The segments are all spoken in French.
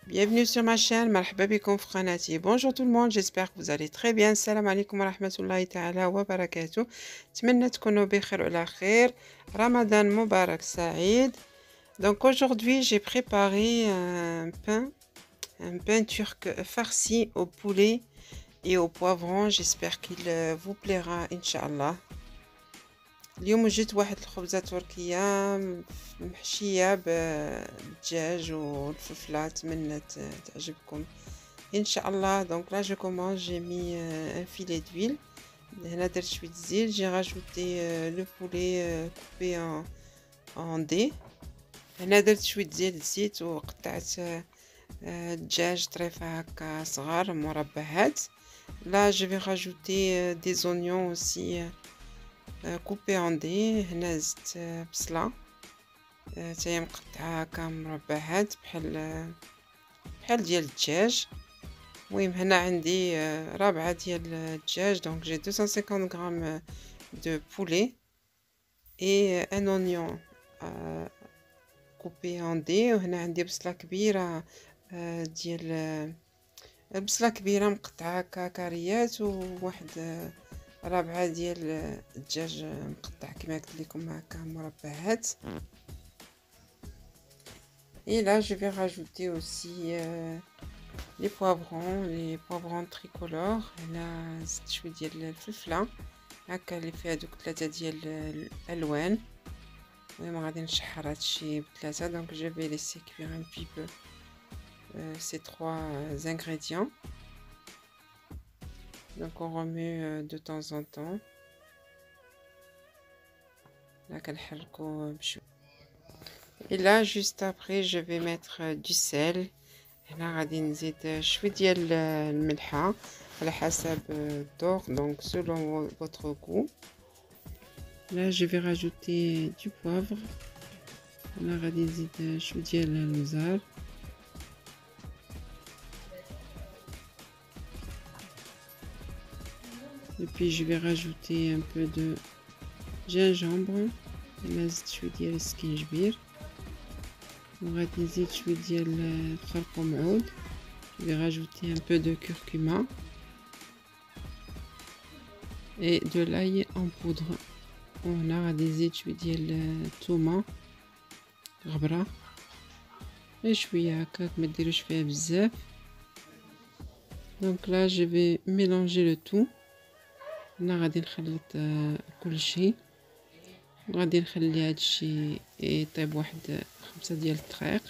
Bienvenue sur ma chaîne, marhaba bikoum fi qanati. Bonjour tout le monde, j'espère que vous allez très bien. Salam alaikum wa rahmatullahi ta'ala wa barakatuh. نتمنى تكونوا بخير وعلى خير. Ramadan Mubarak Saïd. Donc aujourd'hui, j'ai préparé un pain turc farci au poulet et au poivron. J'espère qu'il vous plaira, Inch'Allah. اليوم جيت واحد الخبزة تركية محشية بالدجاج والفلفلة، نتمنى تعجبكم ان شاء الله. دونك لا جو كومونس، جي مي ان فيلي دويل، هنا درت شوية زيت، جي راجوتي لو بولي كوبي ان دي، هنا درت شوية زيت وقطعت الدجاج طريفة هكا صغار مربعات. لا جو في راجوتي دي زونيون اوسي كوبي ان دي، هنا زدت بصله تاهي مقطعه هكا مربعات بحال ديال الدجاج. المهم هنا عندي رابعه ديال الدجاج، دونك جي 250 غرام دو بولي اي ان اونيون كوبي ان دي، وهنا عندي بصله كبيره ديال البصله كبيره مقطعه هكا كاريات، وواحد رابعه ديال الدجاج مقطع كما قلت لكم هكا مربعات. Et là, je vais rajouter aussi les poivrons tricolores. هنا زدت شويه ديال الفلفله هكا اللي فيها دوك 3 ديال الالوان. المهم غادي نشحر هادشي ب3. donc je vais laisser cuire un petit peu ces 3 ingrédients. Donc on remue de temps en temps. Là كنحركو بشويه. Et là, juste après, je vais mettre du sel. هنا غادي نزيد شويه ديال الملحه على حسب الذوق، donc selon votre goût. Là, je vais rajouter du poivre. هنا غادي نزيد شويه ديال البزار. Et puis je vais rajouter un peu de gingembre. هنا زدت شويه ديال السكينجبير. وغادي نزيد شويه ديال الخرقوم عود. Je vais rajouter un peu de curcuma et de l'ail en poudre. وهنا غادي نزيد شويه ديال الثومه غبره، غير شويه هكاك، ما ديروش فيها بزاف. Donc là je vais mélanger le tout. هنا غادي نخلط كلشي، وغادي نخلي هادشي يطيب واحد 5 ديال الدقائق.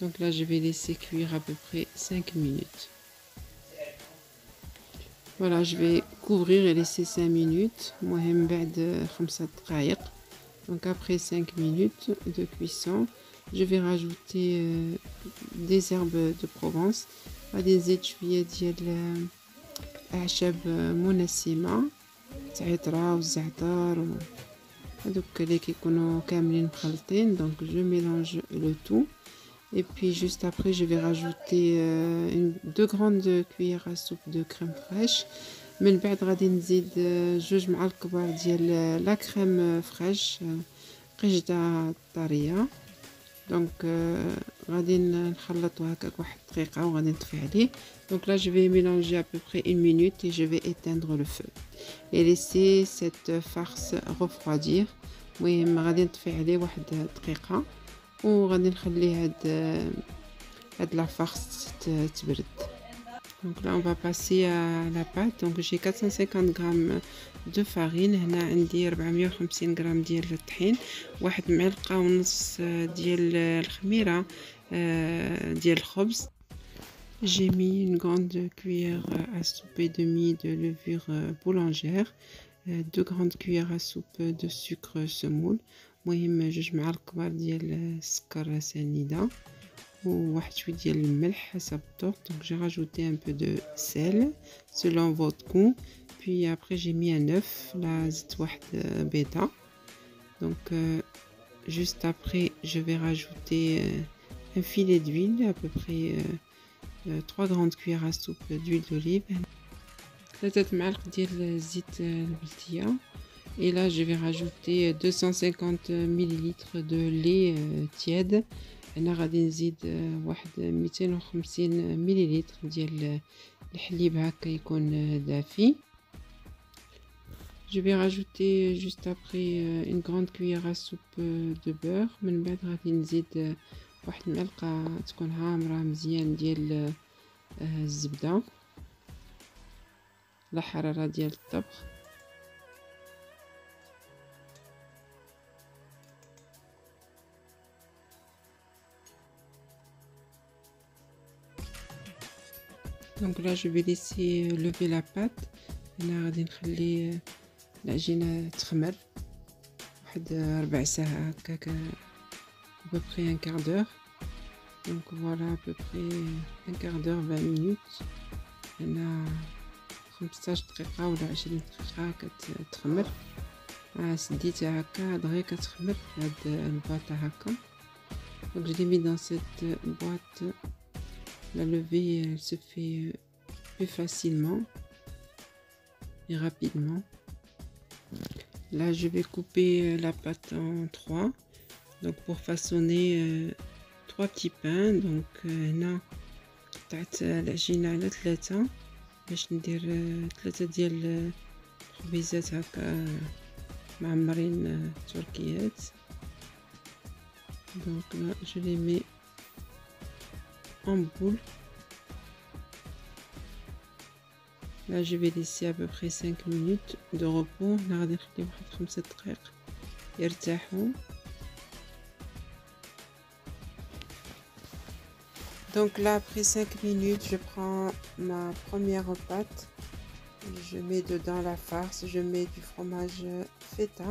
Donc là je vais laisser cuire à peu près 5 minutes. Voilà, je vais couvrir et laisser 5 minutes. المهم بعد 5 دقائق. Donc après 5 minutes de cuisson, je vais rajouter des herbes de Provence. غادي نزيد شويه ديال اعشاب منسمه، العطره والزعتر هذوك اللي كيكونوا كاملين مخلطين. Donc je mélange le tout. Et puis juste après, je vais rajouter 2 grandes cuillères à soupe de crème fraîche. من بعد غادي نزيد 2 معالق كبار ديال لا كريم فريش قشده طريه. Donc غادي نخلطو هكاك واحد دقيقه وغادي نطفي عليه. Donc là je vais mélanger à peu près 1 minute et je vais éteindre le feu et laisser cette farce refroidir. المهم غادي نطفي عليه واحد دقيقه وغادي نخلي هاد لا farce تبرد. Donc là on va passer à la pâte. Donc j'ai 450 grammes de farine. هنا عندي 450 غرام ديال الطحين، واحد معلقه ونص ديال الخميره ديال الخبز. J'ai mis une grande cuillère à soupe et demi de levure boulangère, 2 grandes cuillères à soupe de sucre semoule. المهم 2 معالق كبار ديال السكر سنيده وواحد شويه ديال الملح حسب الذوق. Donc j'ai rajouté un peu de sel selon votre goût. Puis après j'ai mis un œuf. là زدت واحد بيضه. Donc juste après je vais rajouter un filet d'huile, à peu près 3 grandes cuillères à soupe d'huile d'olive, 3 معالق ديال زيت البلديه. Et là je vais rajouter 250 ml de lait tiède. هنا غادي نزيد واحد 250 مليلتر ديال الحليب هكا يكون دافي. Je vais rajouter juste après une grande cuillère à soupe de beurre. من بعد غادي نزيد واحد المعلقة تكون هامرة مزيان ديال الزبدة على حرارة ديال الطبخ. Donc là je vais laisser lever la pâte. هنا غادي نخلي العجينة تخمر واحد 4 ساعة هكاك à peu près un quart d'heure. Donc voilà à peu près un quart d'heure 20 minutes. هنا 15 دقيقة ولا 20 دقيقة كتخمر. سديتها هكا دغيا كتخمر هاد الباطة هكا. Donc je l'ai mis dans cette boîte. La levée elle se fait plus facilement et rapidement. Là je vais couper la pâte en 3. Donc pour façonner 3 petits pains. Donc هنا قطعت العجينة على 3 باش ندير 3 ديال الخبيزات هكا معمرين تركيات. Donc là je les mets en boule. Là je vais laisser à peu près 5 minutes de repos. هنا غادي نخليهم واحد 5 دقائق يرتاحوا. Donc là après 5 minutes je prends ma première pâte, je mets dedans la farce, je mets du fromage feta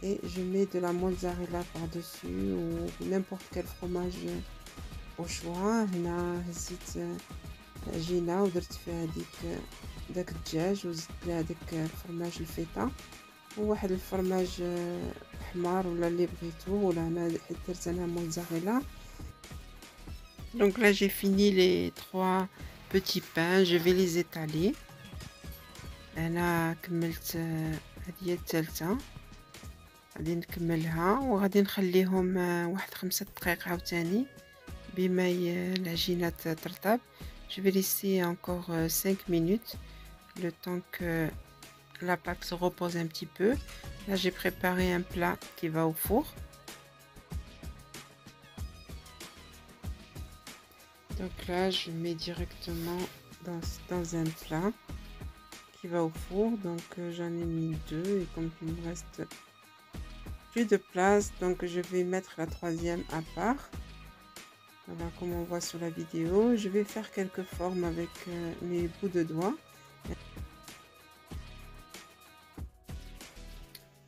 et je mets de la mozzarella par dessus ou n'importe quel fromage au choix. هنا هزيت عجينة ودرت فيها داك الدجاج وزدت لها داك الفرماج الفيتا وواحد الفرماج حمار ولا اللي بغيتو ولا انا حيت درت انا موزاريلا. Donc là j'ai fini les 3 petits pains, je vais les étaler. انا كملت هذه الثالثه غادي نكملها وغادي نخليهم واحد 5 دقائق عاوتاني بما العجينه ترطب. Je vais laisser encore 5 minutes, le temps que la pâte se repose un petit peu. Là, j'ai préparé un plat qui va au four. Donc là, je mets directement dans un plat qui va au four. Donc j'en ai mis 2 et comme il me reste plus de place, donc je vais mettre la troisième à part. Voilà, comme on voit sur la vidéo, je vais faire quelques formes avec mes bouts de doigts.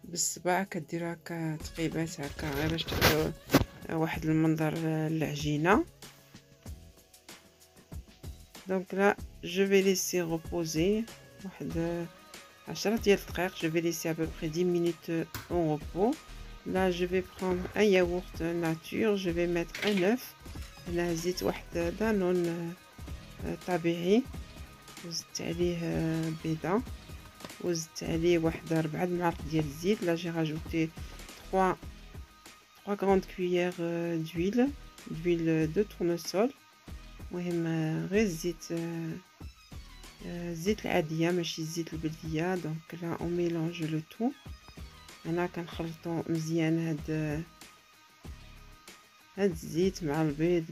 بالصباع كديروا هكا تقيبات هكا غير باش تعطيو واحد المنظر للعجينه. Donc là, je vais laisser reposer واحد 10 ديال الدقائق. Je vais laisser à peu près 10 minutes au repos. Là, je vais prendre un yaourt nature, je vais mettre un œuf. هنا زيت واحد دانون طبيعي وزدت عليه بيضه وزدت عليه واحد 4 معالق ديال الزيت. Là j'ai rajouté 3 grandes cuillères d'huile de tournesol. المهم غير الزيت العاديه ماشي الزيت البلديه. دونك là on mélange le tout. انا كنخلطو مزيان هاد الزيت مع البيض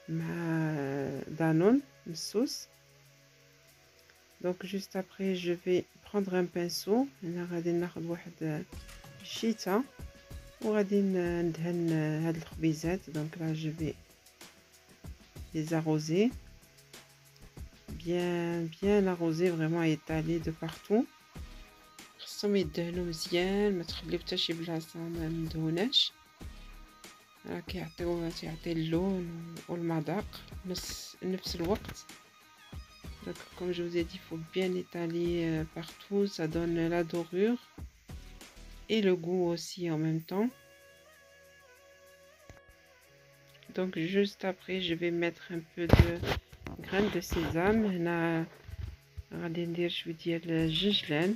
مع دانون مسوس. Donc juste après je vais prendre un pinceau. هنا غادي ناخذ واحد الشيته وغادي ندهن هاد الخبيزات. Donc là je vais les arroser bien arroser, vraiment étaler de partout. خصهم يدهنوا مزيان، ما تخليو حتى شي بلاصه ما مدهوناش. راه كيعطي اللون والمذاق نفس الوقت. Donc comme je vous ai dit, il faut bien étaler partout, ça donne la dorure et le goût aussi en même temps. Donc juste après je vais mettre un peu de graines de sésame. هنا غادي ندير شويه ديال الجنجلان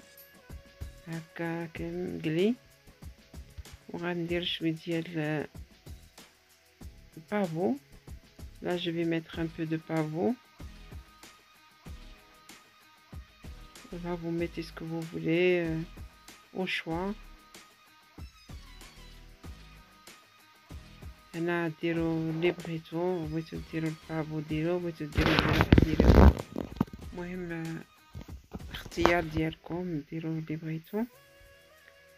هكا كنقلي وغندير شويه ديال pavot. Là je vais mettre un peu de pavot. Là vous mettez ce que vous voulez au choix. هنا ديروا اللي بغيتو، بغيتو ديروا البافو ديروا، بغيتو ديروا الملح ديروا، المهم اختيار ديالكم، ديروا اللي بغيتو.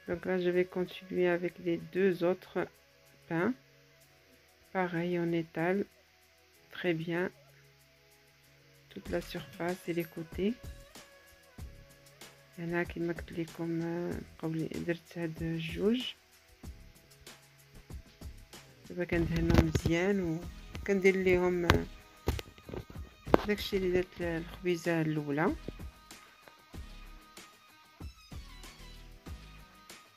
Donc là je vais continuer avec les deux autres pains. Pareil, on étale très bien toute la surface et les côtés. هنا كما قلت لكم قبل درت هاد الجوج. دابا كندهنهم مزيان وكندير ليهم داكشي اللي درت الخبيزه الاولى.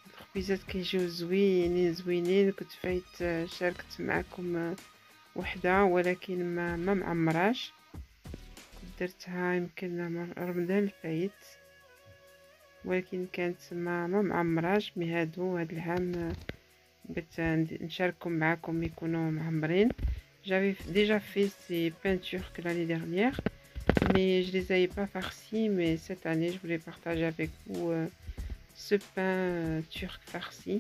الخبيزات كيجيو زوينين. كنت فايت شاركت معكم وحده ولكن ما معمراش، كنت درتها يمكن رمضان الفايت ولكن كانت ما معمراش. مي هاد العام بغيت نشارككم معكم يكونوا معمرين. J'avais déjà fait ces pains turcs l'année dernière, mais je les avais pas farcis. Mais cette année, je voulais partager avec vous ce pain turc farci.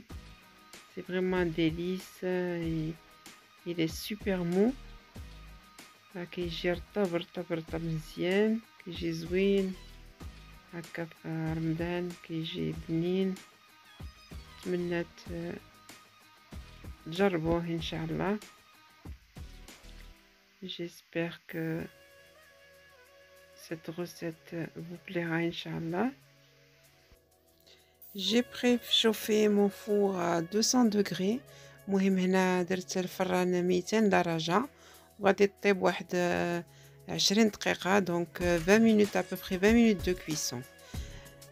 C'est vraiment un délice. Il est super mou. كيجي رطب مزيان، كيجي زوين هكا في رمضان، كيجي بنين. نتمنى تجربوه ان شاء الله. J'espère que cette recette vous plaira, Inch'Allah. J'ai préchauffé mon four à 200 degrés. مهم هنا درت الفران 200 درجة وغادي تطيب واحد 20 دقيقة. Donc 20 minutes à peu près, 20 minutes de cuisson.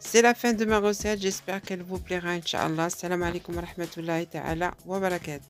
C'est la fin de ma recette. J'espère qu'elle vous plaira, Inch'Allah. Salam alaikum wa rahmatullahi ta'ala wa barakatuh.